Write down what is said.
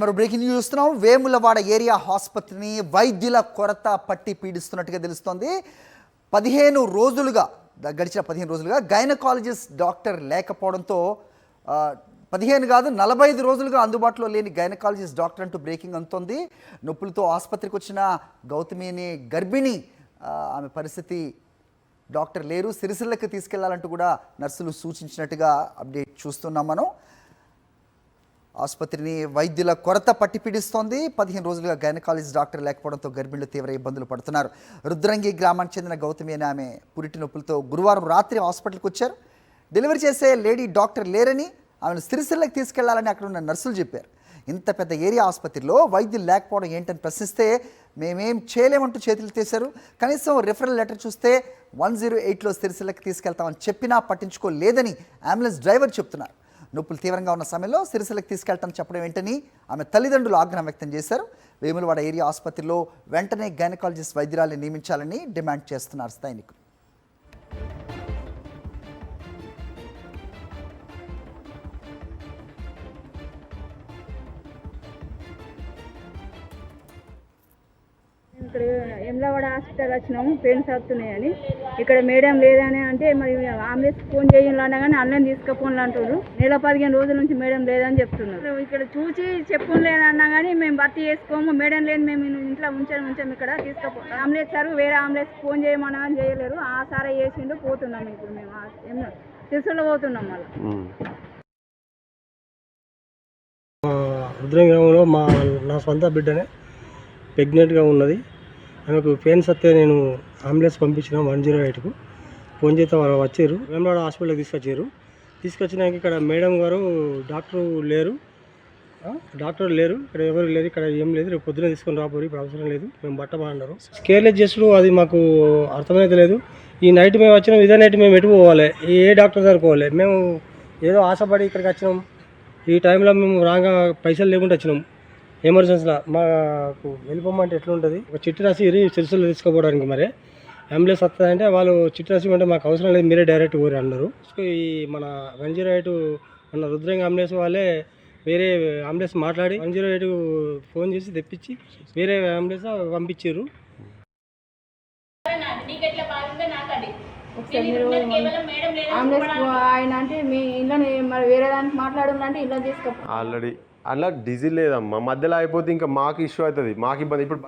మరో breaking news చూస్తున్నాం. Vemulawada area ఆసుపత్రిని వైద్యుల కొరత పట్టి పీడిస్తున్నట్టుగా తెలుస్తోంది. గడిచిన 15 రోజులుగా గైనకాలజిస్ట్ డాక్టర్ లేకపోవడంతో 15 కాదు 45 రోజులుగా అందుబాటులో లేని గైనకాలజిస్ట్ డాక్టర్ అంటూ బ్రేకింగ్ అందుతోంది. నొప్పులతో ఆసుపత్రికి వచ్చిన గౌతమి అనే గర్భిణి, ఆమె పరిస్థితి డాక్టర్ లేరు, సిరిసిల్లకి తీసుకెళ్లాలంటూ కూడా నర్సులు సూచించినట్టుగా అప్డేట్ చూస్తున్నాం మనం. ఆసుపత్రిని వైద్యుల కొరత పట్టి పీడిస్తోంది. 15 రోజులుగా గైనకాలజిస్ట్ డాక్టర్ లేకపోవడంతో గర్భిణులు తీవ్ర ఇబ్బందులు పడుతున్నారు. రుద్రంగి గ్రామానికి చెందిన గౌతమి అనే ఆమె పురిటి నొప్పులతో గురువారం రాత్రి హాస్పిటల్కి వచ్చారు. డెలివరీ చేసే లేడీ డాక్టర్ లేరని, ఆమెను సిరిసిల్లకి తీసుకెళ్లాలని అక్కడ ఉన్న నర్సులు చెప్పారు. ఇంత పెద్ద ఏరియా ఆసుపత్రిలో వైద్యులు లేకపోవడం ఏంటని ప్రశ్నిస్తే మేమేం చేయలేమంటూ చేతులు తీశారు. కనీసం రిఫరల్ లెటర్ చూస్తే 108లో సిరిసిల్లకి తీసుకెళ్తామని చెప్పినా పట్టించుకోలేదని అంబులెన్స్ డ్రైవర్ చెప్తున్నారు. నొప్పులు తీవ్రంగా ఉన్న సమయంలో సిరిసిల్లకి తీసుకెళ్తాం చెప్పడం ఏంటని ఆమె తల్లిదండ్రులు ఆగ్రహం వ్యక్తం చేశారు. వేములవాడ ఏరియా ఆసుపత్రిలో వెంటనే గైనకాలజిస్ట్ వైద్యురాలను నియమించాలని డిమాండ్ చేస్తున్నారు స్థానికులు. ఇక్కడ వేములవాడ హాస్పిటల్ వచ్చినాము, పెయిన్స్ వస్తున్నాయని. ఇక్కడ మేడం లేదని అంటే మరి అంబులెన్స్ ఫోన్ చేయాలన్నా కానీ అన్నం తీసుకుపోను అంటారు. నెల 15 రోజుల నుంచి మేడం లేదని చెప్తున్నారు. ఇక్కడ చూసి చెప్పులేనన్నా కానీ మేము భర్తీ చేసుకోము, మేడం లేదు, మేము ఇంట్లో ఉంచాము, ఇక్కడ తీసుకుపో అంబులెన్స్ సార్ వేరే అంబులెన్స్ ఫోన్ చేయమన్నా కానీ చేయలేరు. ఆ సారే చేసిండు, పోతున్నాం. ఇప్పుడు మేము సిరిసిల్ల పోతున్నాం. మళ్ళీ రుద్రంగిలో నా సొంత బిడ్డనే ప్రెగ్నెంట్గా ఉన్నది. ఆమెకు పెయిన్స్ వస్తే నేను అంబులెన్స్ పంపించిన 108కు ఫోన్ చేస్తే వాళ్ళు వచ్చారు. వేములవాడ హాస్పిటల్కి తీసుకొచ్చినాక ఇక్కడ మేడం గారు డాక్టర్ లేరు, ఇక్కడ ఎవరు లేరు, ఇక్కడ ఏం లేదు, రేపు పొద్దున తీసుకొని రాబోరు, ఇప్పుడు అవసరం లేదు, మేము బట్టమన్నారు. కేర్లెస్ చేసుడు అది మాకు అర్థమైతే లేదు. ఈ నైట్ మేము వచ్చినాం, ఇదే నైట్ మేము ఎటు పోవాలి, ఏ డాక్టర్ దగ్గర పోవాలి? మేము ఏదో ఆశపడి ఇక్కడికి వచ్చినాం. ఈ టైంలో మేము రాగా పైసలు లేకుండా వచ్చినాం. ఎమర్జెన్సీలో మాకు వెళ్ళిపోమంటే ఎట్లా ఉంటుంది? ఒక చిట్టి రాసి సిరిసిల్ల తీసుకోపోవడానికి మరి అంబులెన్స్ వస్తుందంటే వాళ్ళు చిట్టి రాసి అంటే మాకు అవసరం లేదు, మీరే డైరెక్ట్ ఊరి అన్నారు. ఈ మన 108 మన రుద్రంగి అంబులెన్స్ వాళ్ళే వేరే అంబులెన్స్ మాట్లాడి 108 ఫోన్ చేసి తెప్పించి వేరే అంబులెన్స్ పంపించారు. ఆయన అంటే మీ ఇంట్లో మరి వేరే దానికి మాట్లాడాలంటే ఇంట్లో తీసుకో. ఆల్రెడీ అలా డీజిల్ లేదమ్మా, మధ్యలో అయిపోతే ఇంకా మాకు ఇష్యూ అవుతుంది, మాకు ఇబ్బంది. ఇప్పుడు